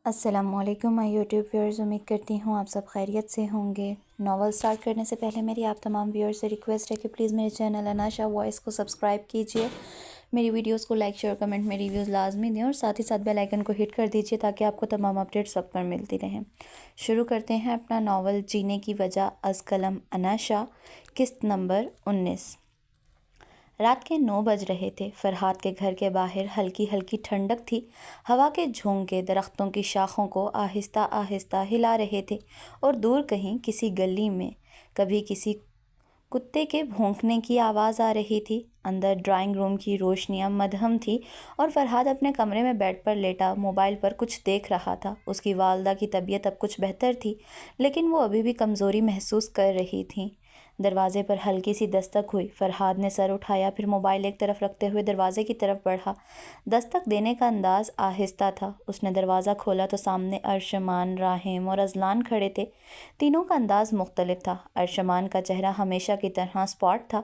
السلام علیکم میں یوٹیوب ویورز، امید کرتی ہوں آپ سب خیریت سے ہوں گے۔ ناول سٹارٹ کرنے سے پہلے میری آپ تمام ویورز سے ریکویسٹ ہے کہ پلیز میرے چینل اناشا وائس کو سبسکرائب کیجئے، میری ویڈیوز کو لائک شیئر کمنٹ میں ریویوز لازمی دیں اور ساتھ ہی ساتھ بیل آئیکن کو ہٹ کر دیجئے تاکہ آپ کو تمام اپڈیٹس وقت پر ملتی رہیں۔ شروع کرتے ہیں اپنا ناول جینے کی وجہ از قلم اناشا، قسط نمبر 19۔ رات کے 9 بج رہے تھے۔ فرحاد کے گھر کے باہر ہلکی ہلکی ٹھنڈک تھی۔ ہوا کے جھونکے درختوں کی شاخوں کو آہستہ آہستہ ہلا رہے تھے اور دور کہیں کسی گلی میں کبھی کسی کتے کے بھونکنے کی آواز آ رہی تھی۔ اندر ڈرائنگ روم کی روشنیاں مدھم تھی اور فرحاد اپنے کمرے میں بیڈ پر لیٹا موبائل پر کچھ دیکھ رہا تھا۔ اس کی والدہ کی طبیعت اب کچھ بہتر تھی، لیکن وہ ابھی بھی کمزوری محسوس کر رہی تھیں۔ دروازے پر ہلکی سی دستک ہوئی۔ فرحاد نے سر اٹھایا، پھر موبائل ایک طرف رکھتے ہوئے دروازے کی طرف بڑھا۔ دستک دینے کا انداز آہستہ تھا۔ اس نے دروازہ کھولا تو سامنے ارشمان، راحم اور اذلان کھڑے تھے۔ تینوں کا انداز مختلف تھا۔ ارشمان کا چہرہ ہمیشہ کی طرح اسپاٹ تھا،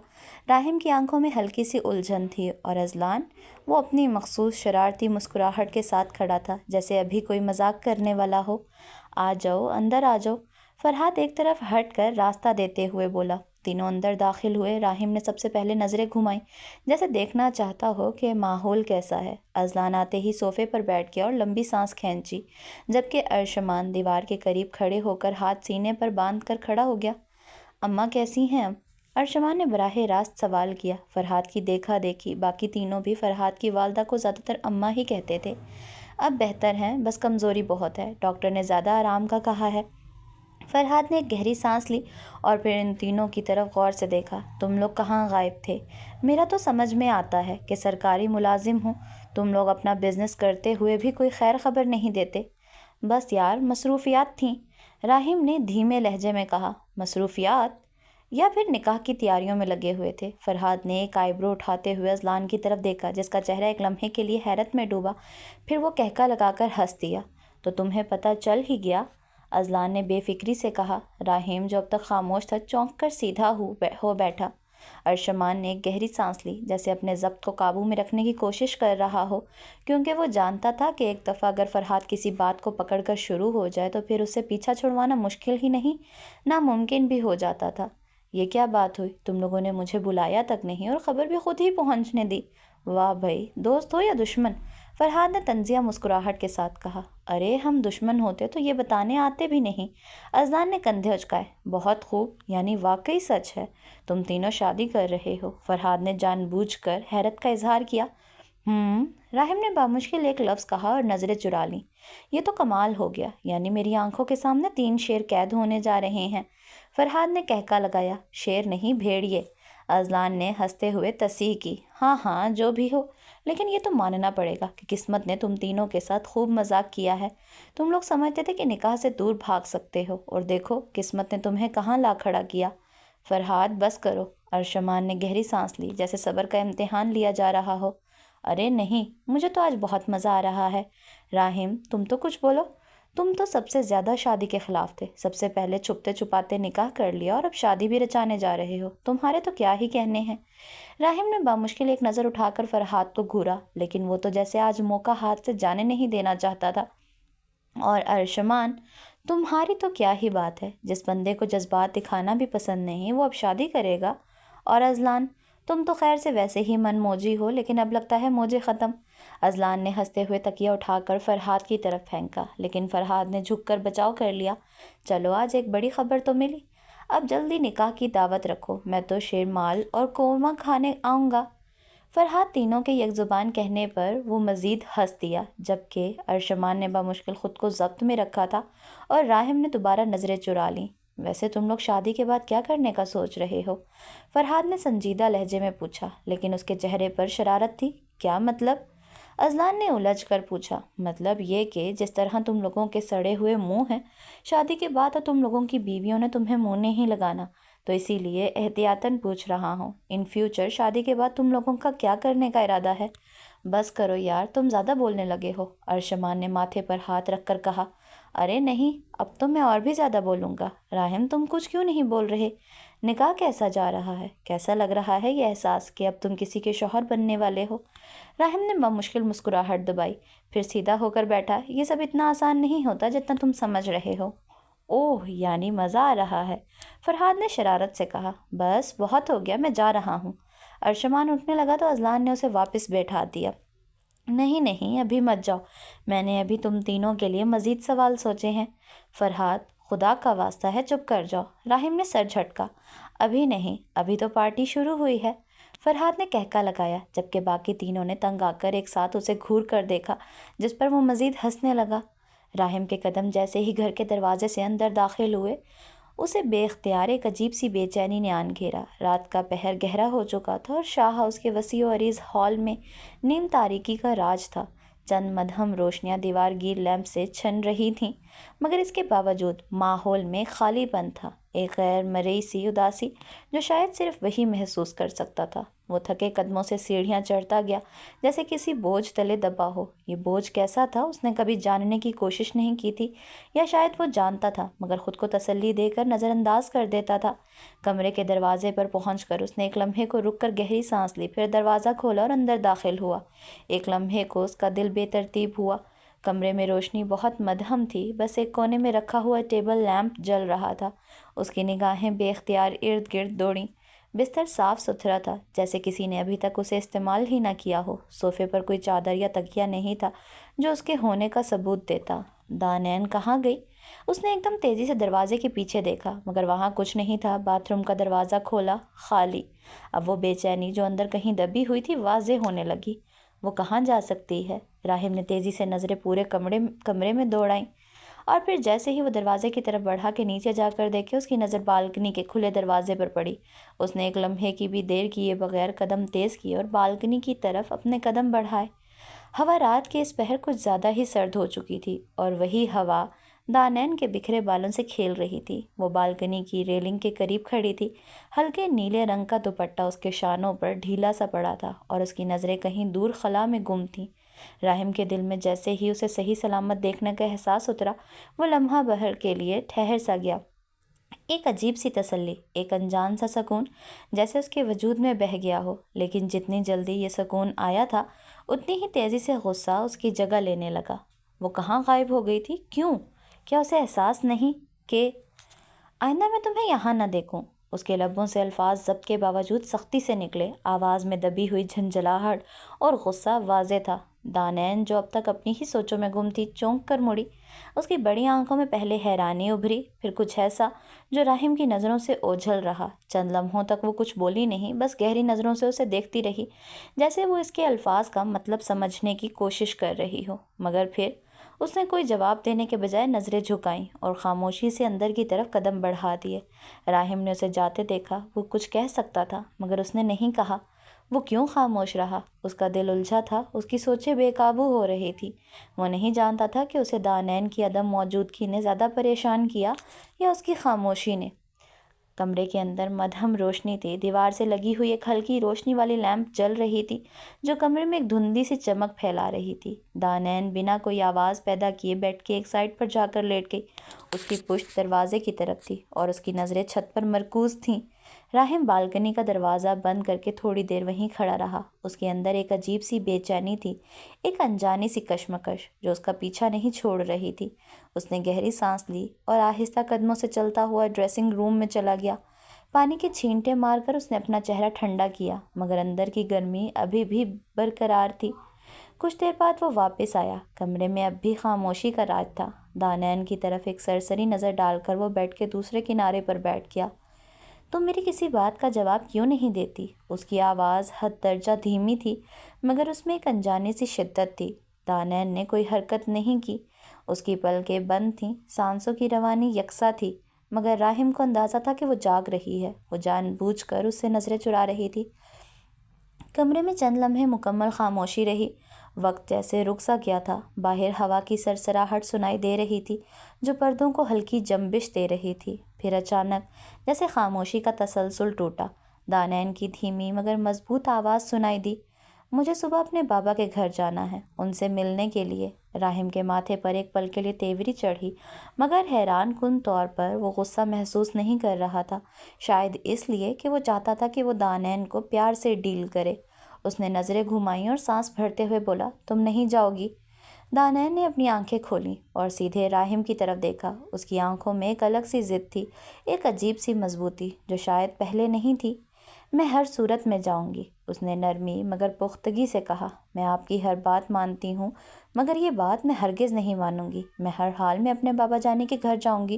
راحم کی آنکھوں میں ہلکی سی الجھن تھی اور اذلان، وہ اپنی مخصوص شرارتی مسکراہٹ کے ساتھ کھڑا تھا، جیسے ابھی کوئی مذاق کرنے والا ہو۔ آ جاؤ، اندر آ جاؤ، فرحاد ایک طرف ہٹ کر راستہ دیتے ہوئے بولا۔ تینوں اندر داخل ہوئے۔ راحم نے سب سے پہلے نظریں گھمائیں، جیسے دیکھنا چاہتا ہو کہ ماحول کیسا ہے۔ اذلان آتے ہی صوفے پر بیٹھ گیا اور لمبی سانس کھینچی، جبکہ ارشمان دیوار کے قریب کھڑے ہو کر ہاتھ سینے پر باندھ کر کھڑا ہو گیا۔ اماں کیسی ہیں اب؟ ارشمان نے براہ راست سوال کیا۔ فرحاد کی دیکھا دیکھی باقی تینوں بھی فرحاد کی والدہ کو زیادہ تر اماں ہی کہتے تھے۔ اب بہتر ہیں، بس کمزوری بہت ہے، ڈاکٹر نے زیادہ آرام کا کہا ہے۔ فرحاد نے ایک گہری سانس لی اور پھر ان تینوں کی طرف غور سے دیکھا۔ تم لوگ کہاں غائب تھے؟ میرا تو سمجھ میں آتا ہے کہ سرکاری ملازم ہوں، تم لوگ اپنا بزنس کرتے ہوئے بھی کوئی خیر خبر نہیں دیتے۔ بس یار، مصروفیات تھیں، راحم نے دھیمے لہجے میں کہا۔ مصروفیات؟ یا پھر نکاح کی تیاریوں میں لگے ہوئے تھے؟ فرحاد نے ایک آئی برو اٹھاتے ہوئے اذلان کی طرف دیکھا، جس کا چہرہ ایک لمحے کے لیے حیرت میں ڈوبا، پھر وہ کہکا لگا کر ہنس دیا۔ تو تمہیں پتہ چل ہی گیا؟ اذلان نے بے فکری سے کہا۔ راحم، جو اب تک خاموش تھا، چونک کر سیدھا ہو بیٹھا۔ ارشمان نے ایک گہری سانس لی، جیسے اپنے ضبط کو قابو میں رکھنے کی کوشش کر رہا ہو، کیونکہ وہ جانتا تھا کہ ایک دفعہ اگر فرحاد کسی بات کو پکڑ کر شروع ہو جائے تو پھر اسے پیچھا چھڑوانا مشکل ہی نہیں، ناممکن بھی ہو جاتا تھا۔ یہ کیا بات ہوئی؟ تم لوگوں نے مجھے بلایا تک نہیں اور خبر بھی خود ہی پہنچنے دی۔ واہ بھائی، دوست ہو یا دشمن؟ فرحاد نے طنزیہ مسکراہٹ کے ساتھ کہا۔ ارے ہم دشمن ہوتے تو یہ بتانے آتے بھی نہیں۔ اذلان نے کندھے اچکائے۔ بہت خوب، یعنی واقعی سچ ہے، تم تینوں شادی کر رہے ہو؟ فرحاد نے جان بوجھ کر حیرت کا اظہار کیا۔ راحم نے بامشکل ایک لفظ کہا اور نظریں چرا لیں۔ یہ تو کمال ہو گیا، یعنی میری آنکھوں کے سامنے 3 شیر قید ہونے جا رہے ہیں۔ فرحاد نے کہکا لگایا۔ شیر نہیں، بھیڑیے۔ اذلان نے ہنستے ہوئے تصحیح کی۔ ہاں ہاں، جو بھی ہو، لیکن یہ تو ماننا پڑے گا کہ قسمت نے تم تینوں کے ساتھ خوب مذاق کیا ہے۔ تم لوگ سمجھتے تھے کہ نکاح سے دور بھاگ سکتے ہو، اور دیکھو قسمت نے تمہیں کہاں لا کھڑا کیا۔ فرحاد، بس کرو۔ ارشمان نے گہری سانس لی، جیسے صبر کا امتحان لیا جا رہا ہو۔ ارے نہیں، مجھے تو آج بہت مزہ آ رہا ہے۔ راحم، تم تو کچھ بولو۔ تم تو سب سے زیادہ شادی کے خلاف تھے، سب سے پہلے چھپتے چھپاتے نکاح کر لیا اور اب شادی بھی رچانے جا رہے ہو، تمہارے تو کیا ہی کہنے ہیں۔ راحم نے بامشکل ایک نظر اٹھا کر فرحاد کو گھورا، لیکن وہ تو جیسے آج موقع ہاتھ سے جانے نہیں دینا چاہتا تھا۔ اور ارشمان، تمہاری تو کیا ہی بات ہے، جس بندے کو جذبات دکھانا بھی پسند نہیں وہ اب شادی کرے گا۔ اور اذلان، تم تو خیر سے ویسے ہی من موجی ہو، لیکن اب لگتا ہے موجے ختم۔ اذلان نے ہنستے ہوئے تکیہ اٹھا کر فرحاد کی طرف پھینکا، لیکن فرحاد نے جھک کر بچاؤ کر لیا۔ چلو، آج ایک بڑی خبر تو ملی۔ اب جلدی نکاح کی دعوت رکھو، میں تو شیرمال اور قورمہ کھانے آؤں گا۔ فرحاد تینوں کے یک زبان کہنے پر وہ مزید ہنس دیا، جبکہ ارشمان نے بامشکل خود کو ضبط میں رکھا تھا اور راحم نے دوبارہ نظریں چرا لیں۔ ویسے تم لوگ شادی کے بعد کیا کرنے کا سوچ رہے ہو؟ فرحاد نے سنجیدہ لہجے میں پوچھا، لیکن اس کے چہرے پر شرارت تھی۔ کیا مطلب؟ اذلان نے الجھ کر پوچھا۔ مطلب یہ کہ جس طرح تم لوگوں کے سڑے ہوئے منہ ہیں، شادی کے بعد تو تم لوگوں کی بیویوں نے تمہیں منہ نہیں لگانا، تو اسی لیے احتیاطاً پوچھ رہا ہوں، ان فیوچر شادی کے بعد تم لوگوں کا کیا کرنے کا ارادہ ہے؟ بس کرو یار، تم زیادہ بولنے لگے ہو، ارشمان نے ماتھے پر ہاتھ رکھ کر کہا۔ ارے نہیں، اب تو میں اور بھی زیادہ بولوں گا۔ راحم، تم کچھ کیوں نہیں بول رہے؟ نکاح کیسا جا رہا ہے؟ کیسا لگ رہا ہے یہ احساس کہ اب تم کسی کے شوہر بننے والے ہو؟ راہم نے بمشکل مسکراہٹ دبائی، پھر سیدھا ہو کر بیٹھا۔ یہ سب اتنا آسان نہیں ہوتا جتنا تم سمجھ رہے ہو۔ اوہ، یعنی مزہ آ رہا ہے؟ فرحاد نے شرارت سے کہا۔ بس بہت ہو گیا، میں جا رہا ہوں۔ ارشمان اٹھنے لگا تو اذلان نے اسے واپس بیٹھا دیا۔ نہیں نہیں، ابھی مت جاؤ، میں نے ابھی تم تینوں کے لیے مزید سوال سوچے ہیں۔ فرحاد، خدا کا واسطہ ہے چپ کر جاؤ۔ راہم نے سر جھٹکا۔ ابھی نہیں، ابھی تو پارٹی شروع ہوئی ہے۔ فرحاد نے کہکا لگایا، جبکہ باقی تینوں نے تنگ آ کر ایک ساتھ اسے گھور کر دیکھا، جس پر وہ مزید ہنسنے لگا۔ راہم کے قدم جیسے ہی گھر کے دروازے سے اندر داخل ہوئے، اسے بے اختیار ایک عجیب سی بے چینی نے آن گھیرا۔ رات کا پہر گہرا ہو چکا تھا اور شاہ ہاؤس کے وسیع و عریض ہال میں نیم تاریکی کا راج تھا۔ چند مدھم روشنیاں دیوار گیر لیمپ سے چھن رہی تھیں، مگر اس کے باوجود ماحول میں خالی پن تھا، ایک غیر مرئی سی اداسی جو شاید صرف وہی محسوس کر سکتا تھا۔ وہ تھکے قدموں سے سیڑھیاں چڑھتا گیا، جیسے کسی بوجھ تلے دبا ہو۔ یہ بوجھ کیسا تھا اس نے کبھی جاننے کی کوشش نہیں کی تھی، یا شاید وہ جانتا تھا مگر خود کو تسلی دے کر نظر انداز کر دیتا تھا۔ کمرے کے دروازے پر پہنچ کر اس نے ایک لمحے کو رک کر گہری سانس لی، پھر دروازہ کھولا اور اندر داخل ہوا۔ ایک لمحے کو اس کا دل بے ترتیب ہوا۔ کمرے میں روشنی بہت مدھم تھی، بس ایک کونے میں رکھا ہوا ٹیبل لیمپ جل رہا تھا۔ اس کی نگاہیں بے اختیار ارد گرد دوڑیں۔ بستر صاف ستھرا تھا، جیسے کسی نے ابھی تک اسے استعمال ہی نہ کیا ہو۔ صوفے پر کوئی چادر یا تکیہ نہیں تھا جو اس کے ہونے کا ثبوت دیتا۔ دانین کہاں گئی؟ اس نے ایک دم تیزی سے دروازے کے پیچھے دیکھا، مگر وہاں کچھ نہیں تھا۔ باتھ روم کا دروازہ کھولا، خالی۔ اب وہ بے چینی جو اندر کہیں دبی ہوئی تھی واضح ہونے لگی۔ وہ کہاں جا سکتی ہے؟ راہم نے تیزی سے نظریں پورے کمرے میں دوڑائیں، اور پھر جیسے ہی وہ دروازے کی طرف بڑھا کے نیچے جا کر دیکھے، اس کی نظر بالکنی کے کھلے دروازے پر پڑی۔ اس نے ایک لمحے کی بھی دیر کیے بغیر قدم تیز کیے اور بالکنی کی طرف اپنے قدم بڑھائے۔ ہوا رات کے اس پہر کچھ زیادہ ہی سرد ہو چکی تھی، اور وہی ہوا دانین کے بکھرے بالوں سے کھیل رہی تھی۔ وہ بالکنی کی ریلنگ کے قریب کھڑی تھی۔ ہلکے نیلے رنگ کا دوپٹہ اس کے شانوں پر ڈھیلا سا پڑا تھا، اور اس کی نظریں کہیں دور خلا میں گم تھیں۔ راہم کے دل میں جیسے ہی اسے صحیح سلامت دیکھنے کا احساس اترا، وہ لمحہ بھر کے لیے ٹھہر سا گیا۔ ایک عجیب سی تسلی، ایک انجان سا سکون، جیسے اس کے وجود میں بہہ گیا ہو۔ لیکن جتنی جلدی یہ سکون آیا تھا، اتنی ہی تیزی سے غصہ اس کی جگہ لینے لگا۔ وہ کہاں غائب ہو گئی تھی؟ کیوں؟ کیا اسے احساس نہیں کہ آئندہ میں تمہیں یہاں نہ دیکھوں؟ اس کے لبوں سے الفاظ ضبط کے باوجود سختی سے نکلے، آواز میں دبی ہوئی جھنجھلاہٹ اور غصہ واضح تھا۔ دانین، جو اب تک اپنی ہی سوچوں میں گم تھی، چونک کر مڑی۔ اس کی بڑی آنکھوں میں پہلے حیرانی ابھری، پھر کچھ ایسا جو راہم کی نظروں سے اوجھل رہا۔ چند لمحوں تک وہ کچھ بولی نہیں، بس گہری نظروں سے اسے دیکھتی رہی، جیسے وہ اس کے الفاظ کا مطلب سمجھنے کی کوشش کر رہی ہو۔ مگر پھر اس نے کوئی جواب دینے کے بجائے نظریں جھکائیں اور خاموشی سے اندر کی طرف قدم بڑھا دیے۔ راہم نے اسے جاتے دیکھا۔ وہ کچھ کہہ سکتا تھا، مگر اس نے نہیں کہا۔ وہ کیوں خاموش رہا؟ اس کا دل الجھا تھا، اس کی سوچیں بے قابو ہو رہی تھی۔ وہ نہیں جانتا تھا کہ اسے دانین کی عدم موجودگی نے زیادہ پریشان کیا یا اس کی خاموشی نے۔ کمرے کے اندر مدھم روشنی تھی۔ دیوار سے لگی ہوئی ایک ہلکی روشنی والی لیمپ جل رہی تھی، جو کمرے میں ایک دھندلی سی چمک پھیلا رہی تھی۔ دانین بنا کوئی آواز پیدا کیے بیٹھ کے ایک سائڈ پر جا کر لیٹ گئی۔ اس کی پشت دروازے کی طرف تھی، اور اس کی نظریں چھت پر مرکوز تھیں۔ راہم بالکنی کا دروازہ بند کر کے تھوڑی دیر وہیں کھڑا رہا۔ اس کے اندر ایک عجیب سی بے چینی تھی، ایک انجانی سی کشمکش جو اس کا پیچھا نہیں چھوڑ رہی تھی۔ اس نے گہری سانس لی اور آہستہ قدموں سے چلتا ہوا ڈریسنگ روم میں چلا گیا۔ پانی کے چھینٹے مار کر اس نے اپنا چہرہ ٹھنڈا کیا، مگر اندر کی گرمی ابھی بھی برقرار تھی۔ کچھ دیر بعد وہ واپس آیا۔ کمرے میں اب بھی خاموشی کا راج تھا۔ دانین کی طرف ایک سرسری نظر ڈال کر وہ بیڈ کے دوسرے کنارے پر بیٹھ گیا۔ تم میری کسی بات کا جواب کیوں نہیں دیتی؟ اس کی آواز حد درجہ دھیمی تھی، مگر اس میں ایک انجانی سی شدت تھی۔ دانین نے کوئی حرکت نہیں کی۔ اس کی پلکیں بند تھیں، سانسوں کی روانی یکساں تھی، مگر راہم کو اندازہ تھا کہ وہ جاگ رہی ہے۔ وہ جان بوجھ کر اس سے نظریں چرا رہی تھی۔ کمرے میں چند لمحے مکمل خاموشی رہی۔ وقت جیسے رک سا گیا تھا۔ باہر ہوا کی سرسراہٹ سنائی دے رہی تھی، جو پردوں کو ہلکی جنبش دے رہی تھی۔ پھر اچانک جیسے خاموشی کا تسلسل ٹوٹا۔ دانین کی دھیمی مگر مضبوط آواز سنائی دی۔ مجھے صبح اپنے بابا کے گھر جانا ہے، ان سے ملنے کے لیے۔ راحم کے ماتھے پر ایک پل کے لیے تیوری چڑھی، مگر حیران کن طور پر وہ غصہ محسوس نہیں کر رہا تھا، شاید اس لیے کہ وہ چاہتا تھا کہ وہ دانین کو پیار سے ڈیل کرے۔ اس نے نظریں گھمائیں اور سانس بھرتے ہوئے بولا، تم نہیں جاؤ گی؟ دانین نے اپنی آنکھیں کھولیں اور سیدھے راحم کی طرف دیکھا۔ اس کی آنکھوں میں ایک الگ سی ضد تھی، ایک عجیب سی مضبوطی جو شاید پہلے نہیں تھی۔ میں ہر صورت میں جاؤں گی، اس نے نرمی مگر پختگی سے کہا۔ میں آپ کی ہر بات مانتی ہوں، مگر یہ بات میں ہرگز نہیں مانوں گی۔ میں ہر حال میں اپنے بابا جانی کے گھر جاؤں گی۔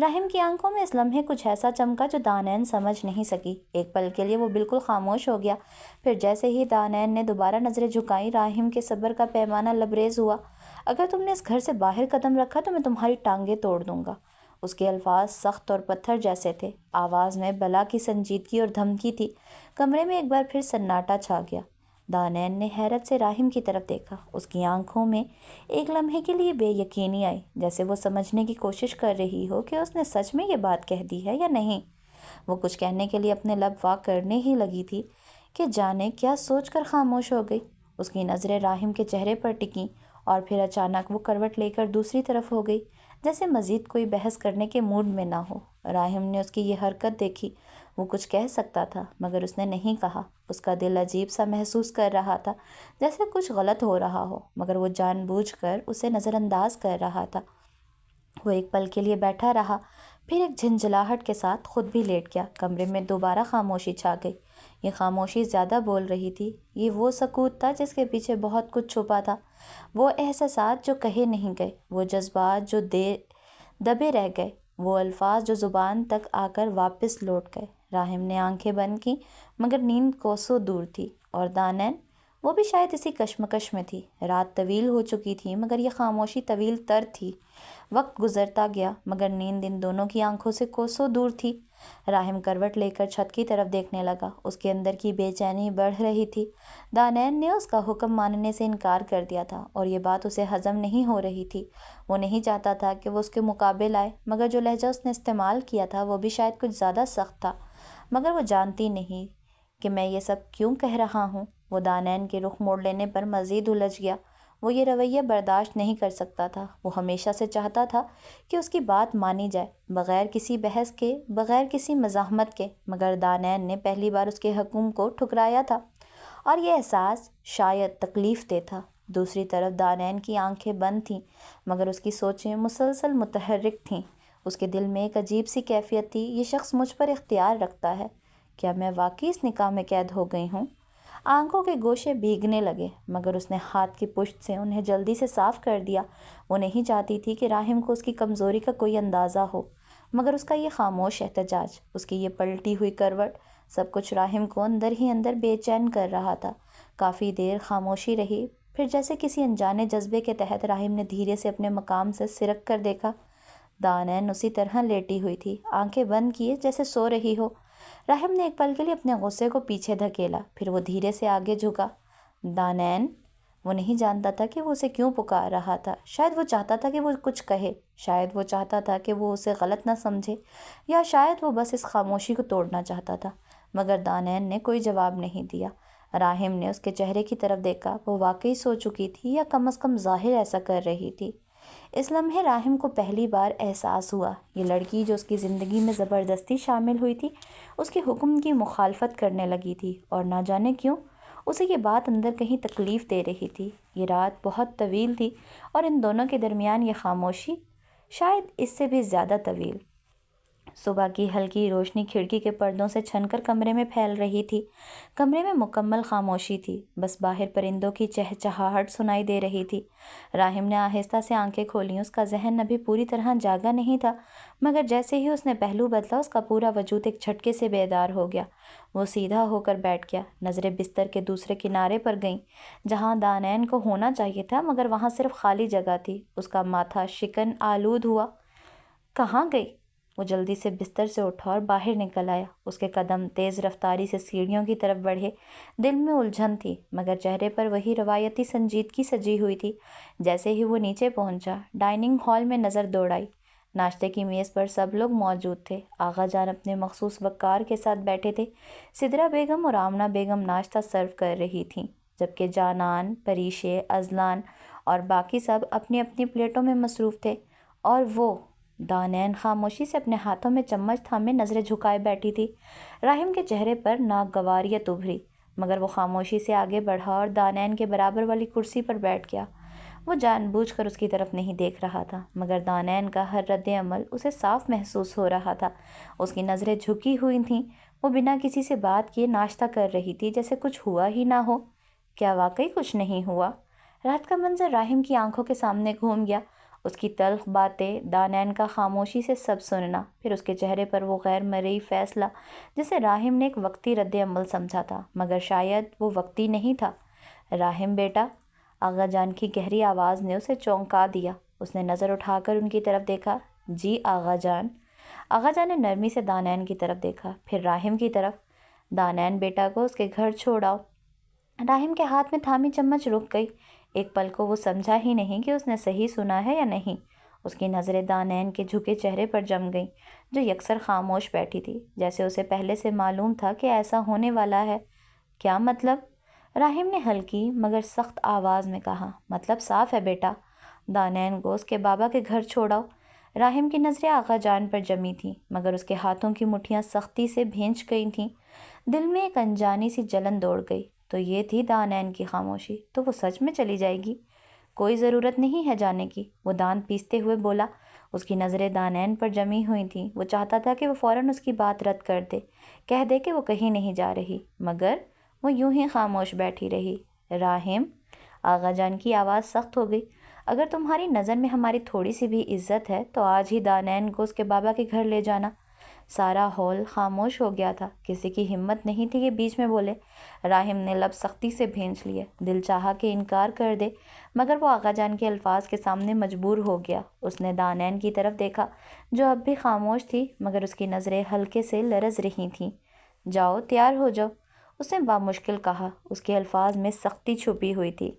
راحم کی آنکھوں میں اس لمحے کچھ ایسا چمکا جو دانین سمجھ نہیں سکی۔ ایک پل کے لیے وہ بالکل خاموش ہو گیا، پھر جیسے ہی دانین نے دوبارہ نظریں جھکائیں، راحم کے صبر کا پیمانہ لبریز ہوا۔ اگر تم نے اس گھر سے باہر قدم رکھا تو میں تمہاری ٹانگیں توڑ دوں گا۔ اس کے الفاظ سخت اور پتھر جیسے تھے، آواز میں بلا کی سنجیدگی اور دھمکی تھی۔ کمرے میں ایک بار پھر سناٹا چھا گیا۔ دانین نے حیرت سے راحم کی طرف دیکھا۔ اس کی آنکھوں میں ایک لمحے کے لیے بے یقینی آئی، جیسے وہ سمجھنے کی کوشش کر رہی ہو کہ اس نے سچ میں یہ بات کہہ دی ہے یا نہیں۔ وہ کچھ کہنے کے لیے اپنے لب واک کرنے ہی لگی تھی کہ جانے کیا سوچ کر خاموش ہو گئی۔ اس کی نظریں راحم کے چہرے پر ٹکیں اور پھر اچانک وہ کروٹ لے کر دوسری طرف ہو گئی، جیسے مزید کوئی بحث کرنے کے موڈ میں نہ ہو۔ راحم نے اس کی یہ حرکت دیکھی۔ وہ کچھ کہہ سکتا تھا مگر اس نے نہیں کہا۔ اس کا دل عجیب سا محسوس کر رہا تھا، جیسے کچھ غلط ہو رہا ہو، مگر وہ جان بوجھ کر اسے نظر انداز کر رہا تھا۔ وہ ایک پل کے لیے بیٹھا رہا، پھر ایک جھنجھلاہٹ کے ساتھ خود بھی لیٹ گیا۔ کمرے میں دوبارہ خاموشی چھا گئی۔ یہ خاموشی زیادہ بول رہی تھی۔ یہ وہ سکوت تھا جس کے پیچھے بہت کچھ چھپا تھا، وہ احساسات جو کہے نہیں گئے، وہ جذبات جو دبے رہ گئے، وہ الفاظ جو زبان تک آ کر واپس لوٹ گئے۔ راحم نے آنکھیں بند کیں، مگر نیند کوسوں دور تھی، اور دانین وہ بھی شاید اسی کشمکش میں تھی۔ رات طویل ہو چکی تھی مگر یہ خاموشی طویل تر تھی۔ وقت گزرتا گیا مگر نیند ان دونوں کی آنکھوں سے کوسوں دور تھی۔ راحم کروٹ لے کر چھت کی طرف دیکھنے لگا۔ اس کے اندر کی بے چینی بڑھ رہی تھی۔ دانین نے اس کا حکم ماننے سے انکار کر دیا تھا اور یہ بات اسے ہضم نہیں ہو رہی تھی۔ وہ نہیں چاہتا تھا کہ وہ اس کے مقابل آئے، مگر جو لہجہ اس نے استعمال کیا تھا وہ بھی شاید کچھ زیادہ سخت تھا۔ مگر وہ جانتی نہیں کہ میں یہ سب کیوں کہہ رہا ہوں۔ وہ دانین کے رخ موڑ لینے پر مزید الجھ گیا۔ وہ یہ رویہ برداشت نہیں کر سکتا تھا۔ وہ ہمیشہ سے چاہتا تھا کہ اس کی بات مانی جائے، بغیر کسی بحث کے، بغیر کسی مزاحمت کے، مگر دانین نے پہلی بار اس کے حکم کو ٹھکرایا تھا، اور یہ احساس شاید تکلیف دہ تھا۔ دوسری طرف دانین کی آنکھیں بند تھیں، مگر اس کی سوچیں مسلسل متحرک تھیں۔ اس کے دل میں ایک عجیب سی کیفیت تھی، یہ شخص مجھ پر اختیار رکھتا ہے، کیا میں واقعی اس نکاح میں قید ہو گئی ہوں؟ آنکھوں کے گوشے بھیگنے لگے، مگر اس نے ہاتھ کی پشت سے انہیں جلدی سے صاف کر دیا۔ وہ نہیں چاہتی تھی کہ راحم کو اس کی کمزوری کا کوئی اندازہ ہو، مگر اس کا یہ خاموش احتجاج، اس کی یہ پلٹی ہوئی کروٹ، سب کچھ راحم کو اندر ہی اندر بے چین کر رہا تھا۔ کافی دیر خاموشی رہی، پھر جیسے کسی انجانے جذبے کے تحت راحم نے دھیرے سے اپنے مقام سے سرک کر دیکھا۔ دانین اسی طرح لیٹی ہوئی تھی، آنکھیں بند کیے جیسے سو رہی ہو۔ راحم نے ایک پل کے لیے اپنے غصے کو پیچھے دھکیلا، پھر وہ دھیرے سے آگے جھکا۔ دانین! وہ نہیں جانتا تھا کہ وہ اسے کیوں پکار رہا تھا۔ شاید وہ چاہتا تھا کہ وہ کچھ کہے، شاید وہ چاہتا تھا کہ وہ اسے غلط نہ سمجھے، یا شاید وہ بس اس خاموشی کو توڑنا چاہتا تھا، مگر دانین نے کوئی جواب نہیں دیا۔ راحم نے اس کے چہرے کی طرف دیکھا۔ وہ واقعی سو چکی تھی، یا کم از کم ظاہر ایسا کر رہی تھی۔ اس لمحے راحم کو پہلی بار احساس ہوا، یہ لڑکی جو اس کی زندگی میں زبردستی شامل ہوئی تھی، اس کے حکم کی مخالفت کرنے لگی تھی، اور نہ جانے کیوں اسے یہ بات اندر کہیں تکلیف دے رہی تھی۔ یہ رات بہت طویل تھی، اور ان دونوں کے درمیان یہ خاموشی شاید اس سے بھی زیادہ طویل۔ صبح کی ہلکی روشنی کھڑکی کے پردوں سے چھن کر کمرے میں پھیل رہی تھی۔ کمرے میں مکمل خاموشی تھی، بس باہر پرندوں کی چہچہاہٹ سنائی دے رہی تھی۔ راحم نے آہستہ سے آنکھیں کھولیں۔ اس کا ذہن ابھی پوری طرح جاگا نہیں تھا، مگر جیسے ہی اس نے پہلو بدلا، اس کا پورا وجود ایک جھٹکے سے بیدار ہو گیا۔ وہ سیدھا ہو کر بیٹھ گیا، نظریں بستر کے دوسرے کنارے پر گئیں، جہاں دانین کو ہونا چاہیے تھا، مگر وہاں صرف خالی جگہ تھی۔ اس کا ماتھا شکن آلود ہوا۔ کہاں گئی؟ وہ جلدی سے بستر سے اٹھا اور باہر نکل آیا۔ اس کے قدم تیز رفتاری سے سیڑھیوں کی طرف بڑھے۔ دل میں الجھن تھی، مگر چہرے پر وہی روایتی سنجیدگی سجی ہوئی تھی۔ جیسے ہی وہ نیچے پہنچا، ڈائننگ ہال میں نظر دوڑائی۔ ناشتے کی میز پر سب لوگ موجود تھے۔ آغا جان اپنے مخصوص وقار کے ساتھ بیٹھے تھے۔ سدرا بیگم اور آمنہ بیگم ناشتہ سرو کر رہی تھیں۔ جبکہ جانان، پریشے، ازلان اور باقی سب اپنی اپنی پلیٹوں میں مصروف تھے، اور وہ دانین خاموشی سے اپنے ہاتھوں میں چمچ تھامے نظریں جھکائے بیٹھی تھی۔ راحم کے چہرے پر ناگواریت ابھری، مگر وہ خاموشی سے آگے بڑھا اور دانین کے برابر والی کرسی پر بیٹھ گیا۔ وہ جان بوجھ کر اس کی طرف نہیں دیکھ رہا تھا، مگر دانین کا ہر رد عمل اسے صاف محسوس ہو رہا تھا۔ اس کی نظریں جھکی ہوئی تھیں، وہ بنا کسی سے بات کیے ناشتہ کر رہی تھی، جیسے کچھ ہوا ہی نہ ہو۔ کیا واقعی کچھ نہیں ہوا؟ رات کا منظر راحم کی آنکھوں کے سامنے گھوم گیا، اس کی تلخ باتیں، دانین کا خاموشی سے سب سننا، پھر اس کے چہرے پر وہ غیر مرئی فیصلہ جسے راحم نے ایک وقتی رد عمل سمجھا تھا، مگر شاید وہ وقتی نہیں تھا۔ راحم بیٹا، آغا جان کی گہری آواز نے اسے چونکا دیا۔ اس نے نظر اٹھا کر ان کی طرف دیکھا۔ جی آغا جان۔ آغا جان نے نرمی سے دانین کی طرف دیکھا، پھر راحم کی طرف۔ دانین بیٹا کو اس کے گھر چھوڑ آؤ۔ راحم کے ہاتھ میں تھامی چمچ رک گئی۔ ایک پل کو وہ سمجھا ہی نہیں کہ اس نے صحیح سنا ہے یا نہیں۔ اس کی نظریں دانین کے جھکے چہرے پر جم گئیں، جو یکسر خاموش بیٹھی تھی، جیسے اسے پہلے سے معلوم تھا کہ ایسا ہونے والا ہے۔ کیا مطلب؟ راحم نے ہلکی مگر سخت آواز میں کہا۔ مطلب صاف ہے بیٹا، دانین کو اس کے بابا کے گھر چھوڑاؤ۔ راحم کی نظریں آغا جان پر جمی تھیں، مگر اس کے ہاتھوں کی مٹھیاں سختی سے بھینچ گئی تھیں۔ دل میں ایک انجانی سی جلن دوڑ گئی۔ تو یہ تھی دانین کی خاموشی، تو وہ سچ میں چلی جائے گی؟ کوئی ضرورت نہیں ہے جانے کی، وہ دانت پیستے ہوئے بولا۔ اس کی نظریں دانین پر جمی ہوئی تھیں، وہ چاہتا تھا کہ وہ فوراً اس کی بات رد کر دے، کہہ دے کہ وہ کہیں نہیں جا رہی، مگر وہ یوں ہی خاموش بیٹھی رہی۔ راحم، آغا جان کی آواز سخت ہو گئی، اگر تمہاری نظر میں ہماری تھوڑی سی بھی عزت ہے تو آج ہی دانین کو اس کے بابا کے گھر لے جانا۔ سارا ہال خاموش ہو گیا تھا، کسی کی ہمت نہیں تھی کہ بیچ میں بولے۔ راحم نے لب سختی سے بھینچ لیے، دل چاہا کہ انکار کر دے، مگر وہ آغا جان کے الفاظ کے سامنے مجبور ہو گیا۔ اس نے دانین کی طرف دیکھا، جو اب بھی خاموش تھی، مگر اس کی نظریں ہلکے سے لرز رہی تھیں۔ جاؤ، تیار ہو جاؤ، اس نے بامشکل کہا، اس کے الفاظ میں سختی چھپی ہوئی تھی۔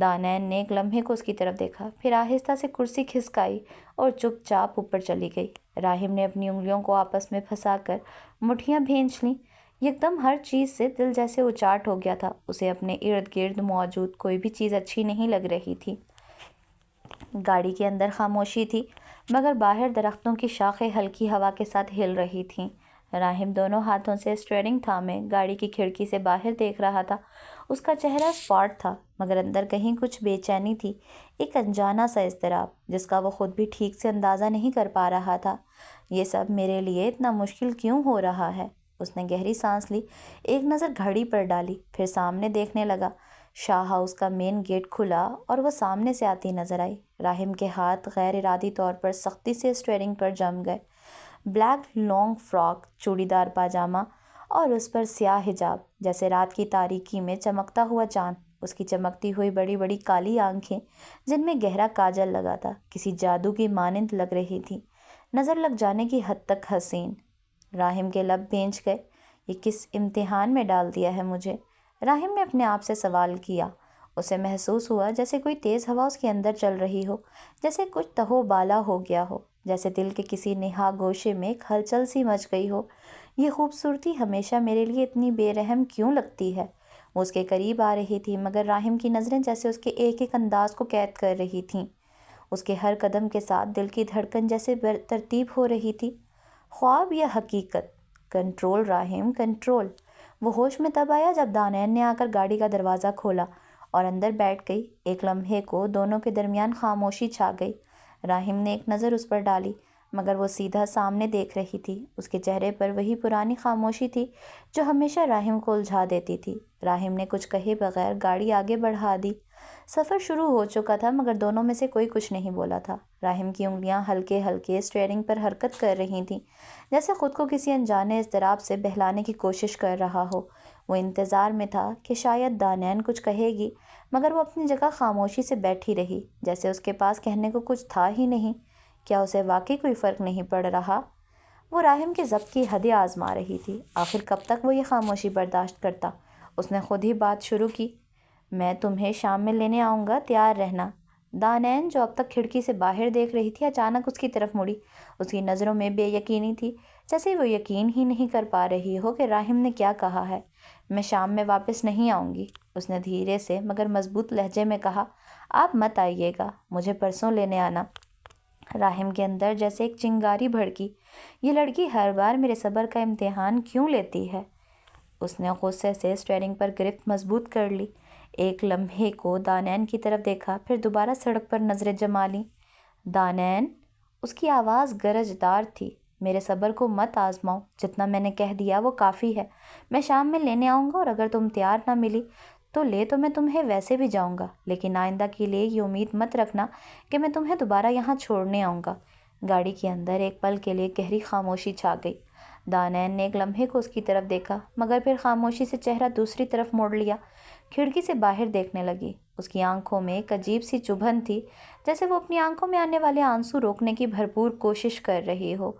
دانین نے ایک لمحے کو اس کی طرف دیکھا، پھر آہستہ سے کرسی کھسکائی اور چپ چاپ اوپر چلی گئی۔ راحم نے اپنی انگلیوں کو آپس میں پھنسا کر مٹھیاں بھینچ لیں۔ یکدم ہر چیز سے دل جیسے اچاٹ ہو گیا تھا، اسے اپنے ارد گرد موجود کوئی بھی چیز اچھی نہیں لگ رہی تھی۔ گاڑی کے اندر خاموشی تھی، مگر باہر درختوں کی شاخیں ہلکی ہوا کے ساتھ ہل رہی تھیں۔ راحم دونوں ہاتھوں سے اسٹیئرنگ تھامے گاڑی کی کھڑکی سے باہر دیکھ رہا تھا۔ اس کا چہرہ اسپاٹ تھا، مگر اندر کہیں کچھ بے چینی تھی، ایک انجانا سا اضطراب، جس کا وہ خود بھی ٹھیک سے اندازہ نہیں کر پا رہا تھا۔ یہ سب میرے لیے اتنا مشکل کیوں ہو رہا ہے؟ اس نے گہری سانس لی، ایک نظر گھڑی پر ڈالی، پھر سامنے دیکھنے لگا۔ شاہ ہاؤس کا مین گیٹ کھلا اور وہ سامنے سے آتی نظر آئی۔ راحم کے ہاتھ غیر ارادی طور پر سختی سے اسٹیئرنگ پر جم گئے۔ بلیک لانگ فراک، چوڑی دار پاجامہ اور اس پر سیاہ حجاب، جیسے رات کی تاریکی میں چمکتا ہوا چاند۔ اس کی چمکتی ہوئی بڑی بڑی کالی آنکھیں، جن میں گہرا کاجل لگا تھا، کسی جادو کی مانند لگ رہی تھیں، نظر لگ جانے کی حد تک حسین۔ راحم کے لب بھینچ گئے۔ یہ کس امتحان میں ڈال دیا ہے مجھے؟ راحم نے اپنے آپ سے سوال کیا۔ اسے محسوس ہوا جیسے کوئی تیز ہوا اس کے اندر چل رہی ہو، جیسے کچھ تہو بالا ہو گیا ہو، جیسے دل کے کسی نہا گوشے میں ایک ہلچل سی مچ گئی ہو۔ یہ خوبصورتی ہمیشہ میرے لیے اتنی بے رحم کیوں لگتی ہے؟ وہ اس کے قریب آ رہی تھی، مگر راحم کی نظریں جیسے اس کے ایک ایک انداز کو قید کر رہی تھیں۔ اس کے ہر قدم کے ساتھ دل کی دھڑکن جیسے ترتیب ہو رہی تھی۔ خواب یا حقیقت؟ Control Raahim, control. وہ ہوش میں تب آیا جب دانین نے آ کر گاڑی کا دروازہ کھولا اور اندر بیٹھ گئی۔ ایک لمحے کو دونوں کے درمیان خاموشی چھا گئی۔ راحم نے ایک نظر اس پر ڈالی، مگر وہ سیدھا سامنے دیکھ رہی تھی۔ اس کے چہرے پر وہی پرانی خاموشی تھی جو ہمیشہ راحم کو الجھا دیتی تھی۔ راحم نے کچھ کہے بغیر گاڑی آگے بڑھا دی۔ سفر شروع ہو چکا تھا، مگر دونوں میں سے کوئی کچھ نہیں بولا تھا۔ راحم کی انگلیاں ہلکے ہلکے اسٹیئرنگ پر حرکت کر رہی تھیں، جیسے خود کو کسی انجانے اضطراب سے بہلانے کی کوشش کر رہا ہو۔ وہ انتظار میں تھا کہ شاید دانین کچھ کہے گی، مگر وہ اپنی جگہ خاموشی سے بیٹھی رہی، جیسے اس کے پاس کہنے کو کچھ تھا ہی نہیں۔ کیا اسے واقعی کوئی فرق نہیں پڑ رہا؟ وہ راحم کے ضبط کی حدیں آزما رہی تھی۔ آخر کب تک وہ یہ خاموشی برداشت کرتا؟ اس نے خود ہی بات شروع کی۔ میں تمہیں شام میں لینے آؤں گا، تیار رہنا۔ دانین، جو اب تک کھڑکی سے باہر دیکھ رہی تھی، اچانک اس کی طرف مڑی۔ اس کی نظروں میں بے یقینی تھی، جیسے وہ یقین ہی نہیں کر پا رہی ہو کہ راحم نے کیا کہا ہے۔ میں شام میں واپس نہیں آؤں گی، اس نے دھیرے سے مگر مضبوط لہجے میں کہا۔ آپ مت آئیے گا، مجھے پرسوں لینے آنا۔ راحم کے اندر جیسے ایک چنگاری بھڑکی۔ یہ لڑکی ہر بار میرے صبر کا امتحان کیوں لیتی ہے؟ اس نے غصے سے اسٹیئرنگ پر گرفت مضبوط کر لی۔ ایک لمحے کو دانین کی طرف دیکھا، پھر دوبارہ سڑک پر نظریں جما لیں۔ دانین، اس کی آواز گرجدار تھی، میرے صبر کو مت آزماؤ، جتنا میں نے کہہ دیا وہ کافی ہے۔ میں شام میں لینے آؤں گا اور اگر تم تیار نہ ملی تو میں تمہیں ویسے بھی جاؤں گا، لیکن آئندہ کے لیے یہ امید مت رکھنا کہ میں تمہیں دوبارہ یہاں چھوڑنے آؤں گا۔ گاڑی کے اندر ایک پل کے لیے گہری خاموشی چھا گئی۔ دانین نے ایک لمحے کو اس کی طرف دیکھا مگر پھر خاموشی سے چہرہ دوسری طرف موڑ لیا۔ کھڑکی سے باہر دیکھنے لگی۔ اس کی آنکھوں میں ایک عجیب سی چبھن تھی، جیسے وہ اپنی آنکھوں میں آنے والے آنسو روکنے کی بھرپور کوشش کر رہی ہو۔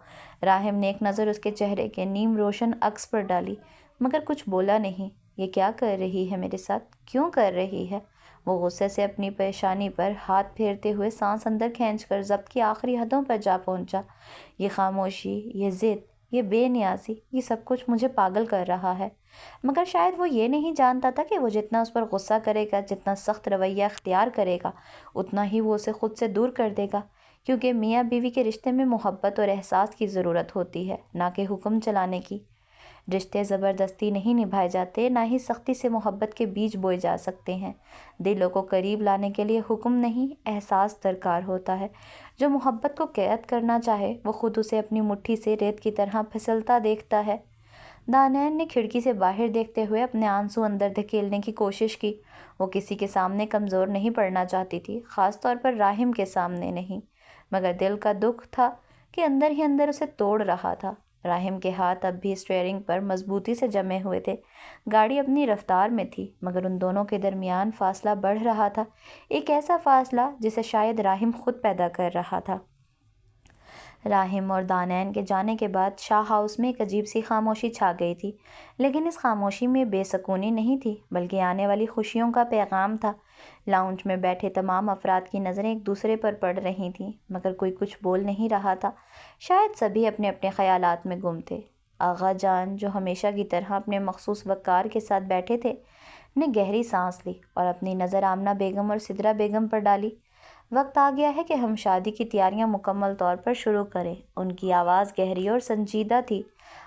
راحم نے ایک نظر اس کے چہرے کے نیم روشن عکس پر ڈالی مگر کچھ بولا نہیں۔ یہ کیا کر رہی ہے میرے ساتھ؟ کیوں کر رہی ہے؟ وہ غصے سے اپنی پیشانی پر ہاتھ پھیرتے ہوئے سانس اندر کھینچ کر ضبط کی آخری حدوں پر جا پہنچا۔ یہ خاموشی، یہ ضد، یہ بے نیازی، یہ سب کچھ مجھے پاگل کر رہا ہے۔ مگر شاید وہ یہ نہیں جانتا تھا کہ وہ جتنا اس پر غصہ کرے گا، جتنا سخت رویہ اختیار کرے گا، اتنا ہی وہ اسے خود سے دور کر دے گا، کیونکہ میاں بیوی کے رشتے میں محبت اور احساس کی ضرورت ہوتی ہے، نہ کہ حکم چلانے کی۔ رشتے زبردستی نہیں نبھائے جاتے، نہ ہی سختی سے محبت کے بیج بوئے جا سکتے ہیں۔ دلوں کو قریب لانے کے لیے حکم نہیں، احساس درکار ہوتا ہے۔ جو محبت کو قید کرنا چاہے وہ خود اسے اپنی مٹھی سے ریت کی طرح پھسلتا دیکھتا ہے۔ دانین نے کھڑکی سے باہر دیکھتے ہوئے اپنے آنسو اندر دھکیلنے کی کوشش کی۔ وہ کسی کے سامنے کمزور نہیں پڑنا چاہتی تھی، خاص طور پر راحم کے سامنے نہیں، مگر دل کا دکھ تھا کہ اندر ہی اندر اسے توڑ رہا تھا۔ راحم کے ہاتھ اب بھی اسٹیئرنگ پر مضبوطی سے جمے ہوئے تھے۔ گاڑی اپنی رفتار میں تھی مگر ان دونوں کے درمیان فاصلہ بڑھ رہا تھا، ایک ایسا فاصلہ جسے شاید راحم خود پیدا کر رہا تھا۔ راحم اور دانین کے جانے کے بعد شاہ ہاؤس میں ایک عجیب سی خاموشی چھا گئی تھی، لیکن اس خاموشی میں بے سکونی نہیں تھی بلکہ آنے والی خوشیوں کا پیغام تھا۔ لاؤنج میں بیٹھے تمام افراد کی نظریں ایک دوسرے پر پڑ رہی تھیں مگر کوئی کچھ بول نہیں رہا تھا، شاید سبھی اپنے اپنے خیالات میں گم تھے۔ آغا جان، جو ہمیشہ کی طرح اپنے مخصوص وقار کے ساتھ بیٹھے تھے، نے گہری سانس لی اور اپنی نظر آمنہ بیگم اور سدرہ بیگم پر ڈالی۔ وقت آ گیا ہے کہ ہم شادی کی تیاریاں مکمل طور پر شروع کریں۔ ان کی آواز گہری اور سنجیدہ تھی۔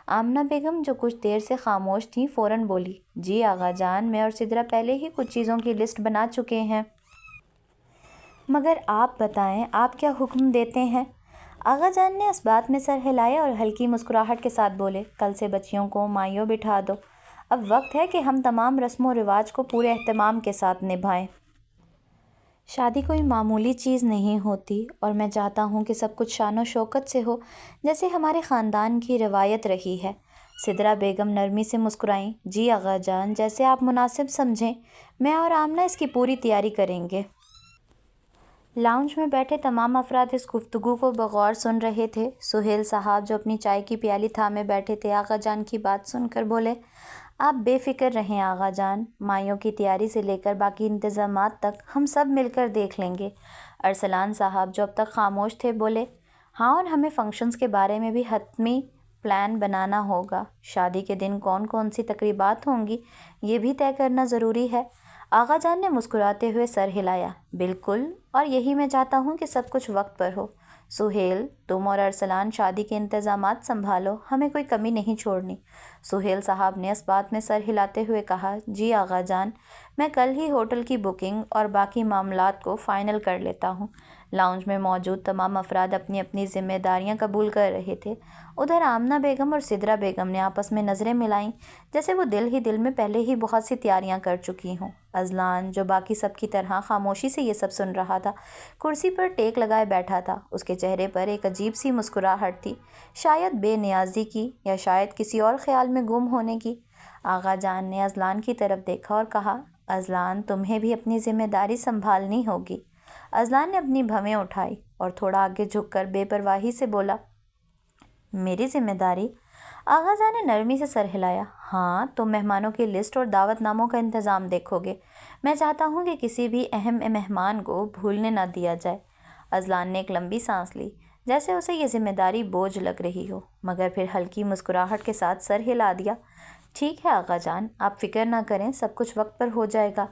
آمنہ بیگم، جو کچھ دیر سے خاموش تھیں، فوراً بولی، جی آغا جان، میں اور سدرہ پہلے ہی کچھ چیزوں کی لسٹ بنا چکے ہیں، مگر آپ بتائیں آپ کیا حکم دیتے ہیں؟ آغا جان نے اس بات میں سر ہلایا اور ہلکی مسکراہٹ کے ساتھ بولے، کل سے بچیوں کو مائیوں بٹھا دو، اب وقت ہے کہ ہم تمام رسم و رواج کو پورے اہتمام کے ساتھ نبھائیں۔ شادی کوئی معمولی چیز نہیں ہوتی اور میں چاہتا ہوں کہ سب کچھ شان و شوکت سے ہو، جیسے ہمارے خاندان کی روایت رہی ہے۔ سدرہ بیگم نرمی سے مسکرائیں، جی آغا جان، جیسے آپ مناسب سمجھیں، میں اور آمنہ اس کی پوری تیاری کریں گے۔ لاؤنج میں بیٹھے تمام افراد اس گفتگو کو بغور سن رہے تھے۔ سہیل صاحب، جو اپنی چائے کی پیالی تھامے بیٹھے تھے، آغا جان کی بات سن کر بولے، آپ بے فکر رہیں آغا جان، مائیوں کی تیاری سے لے کر باقی انتظامات تک ہم سب مل کر دیکھ لیں گے۔ ارسلان صاحب، جو اب تک خاموش تھے، بولے، ہاں، اور ہمیں فنکشنز کے بارے میں بھی حتمی پلان بنانا ہوگا۔ شادی کے دن کون کون سی تقریبات ہوں گی، یہ بھی طے کرنا ضروری ہے۔ آغا جان نے مسکراتے ہوئے سر ہلایا، بالکل، اور یہی میں چاہتا ہوں کہ سب کچھ وقت پر ہو۔ سہیل، تم اور ارسلان شادی کے انتظامات سنبھالو، ہمیں کوئی کمی نہیں چھوڑنی۔ سہیل صاحب نے اس بات میں سر ہلاتے ہوئے کہا، جی آغا جان، میں کل ہی ہوٹل کی بکنگ اور باقی معاملات کو فائنل کر لیتا ہوں۔ لاؤنج میں موجود تمام افراد اپنی اپنی ذمہ داریاں قبول کر رہے تھے۔ ادھر آمنہ بیگم اور سدرہ بیگم نے آپس میں نظریں ملائیں، جیسے وہ دل ہی دل میں پہلے ہی بہت سی تیاریاں کر چکی ہوں۔ اذلان، جو باقی سب کی طرح خاموشی سے یہ سب سن رہا تھا، کرسی پر ٹیک لگائے بیٹھا تھا۔ اس کے چہرے پر ایک عجیب سی مسکراہٹ تھی، شاید بے نیازی کی یا شاید کسی اور خیال میں گم ہونے کی۔ آغا جان نے اذلان کی طرف دیکھا اور کہا، اذلان، تمہیں بھی اپنی ذمہ داری سنبھالنی ہوگی۔ اذلان نے اپنی بھویں اٹھائی اور تھوڑا آگے جھک کر بے پرواہی سے بولا، میری ذمہ داری؟ آغا جان نے نرمی سے سر ہلایا، ہاں، تم مہمانوں کی لسٹ اور دعوت ناموں کا انتظام دیکھو گے۔ میں چاہتا ہوں کہ کسی بھی اہم مہمان کو بھولنے نہ دیا جائے۔ اذلان نے ایک لمبی سانس لی، جیسے اسے یہ ذمہ داری بوجھ لگ رہی ہو، مگر پھر ہلکی مسکراہٹ کے ساتھ سر ہلا دیا۔ ٹھیک ہے آقا جان، آپ فکر نہ کریں، سب کچھ وقت پر ہو جائے گا۔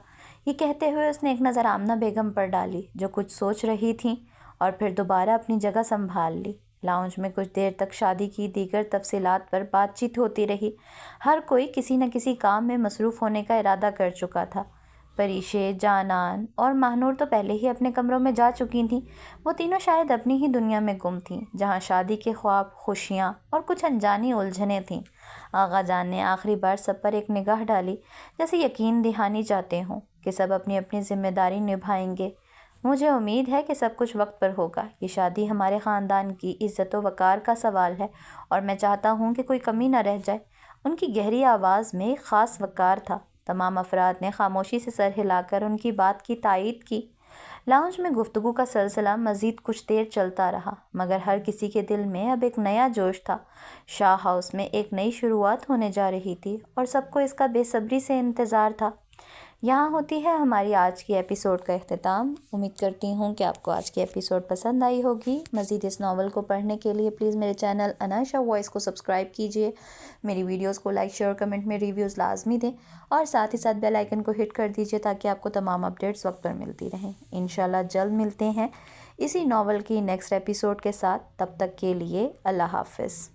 یہ کہتے ہوئے اس نے ایک نظر آمنہ بیگم پر ڈالی جو کچھ سوچ رہی تھیں، اور پھر دوبارہ اپنی جگہ سنبھال لی۔ لاؤنج میں کچھ دیر تک شادی کی دیگر تفصیلات پر بات چیت ہوتی رہی۔ ہر کوئی کسی نہ کسی کام میں مصروف ہونے کا ارادہ کر چکا تھا۔ پریشے، جانان اور ماہنور تو پہلے ہی اپنے کمروں میں جا چکی تھیں۔ وہ تینوں شاید اپنی ہی دنیا میں گم تھیں، جہاں شادی کے خواب، خوشیاں اور کچھ انجانی الجھنیں تھیں۔ آغا جان نے آخری بار سب پر ایک نگاہ ڈالی، جیسے یقین دہانی چاہتے ہوں کہ سب اپنی اپنی ذمہ داری نبھائیں گے۔ مجھے امید ہے کہ سب کچھ وقت پر ہوگا۔ یہ شادی ہمارے خاندان کی عزت و وقار کا سوال ہے، اور میں چاہتا ہوں کہ کوئی کمی نہ رہ جائے۔ ان کی گہری آواز میں ایک خاص وقار تھا۔ تمام افراد نے خاموشی سے سر ہلا کر ان کی بات کی تائید کی۔ لاؤنج میں گفتگو کا سلسلہ مزید کچھ دیر چلتا رہا، مگر ہر کسی کے دل میں اب ایک نیا جوش تھا۔ شاہ ہاؤس میں ایک نئی شروعات ہونے جا رہی تھی، اور سب کو اس کا بے صبری سے انتظار تھا۔ یہاں ہوتی ہے ہماری آج کی ایپیسوڈ کا اختتام۔ امید کرتی ہوں کہ آپ کو آج کی ایپیسوڈ پسند آئی ہوگی۔ مزید اس ناول کو پڑھنے کے لیے پلیز میرے چینل اناشا وائس کو سبسکرائب کیجیے، میری ویڈیوز کو لائک، شیئر، کمنٹ میں ریویوز لازمی دیں، اور ساتھ ہی ساتھ بیل آئیکن کو ہٹ کر دیجیے تاکہ آپ کو تمام اپڈیٹس وقت پر ملتی رہیں۔ انشاءاللہ جلد ملتے ہیں اسی ناول کی نیکسٹ ایپیسوڈ کے ساتھ۔ تب تک کے لیے اللہ حافظ۔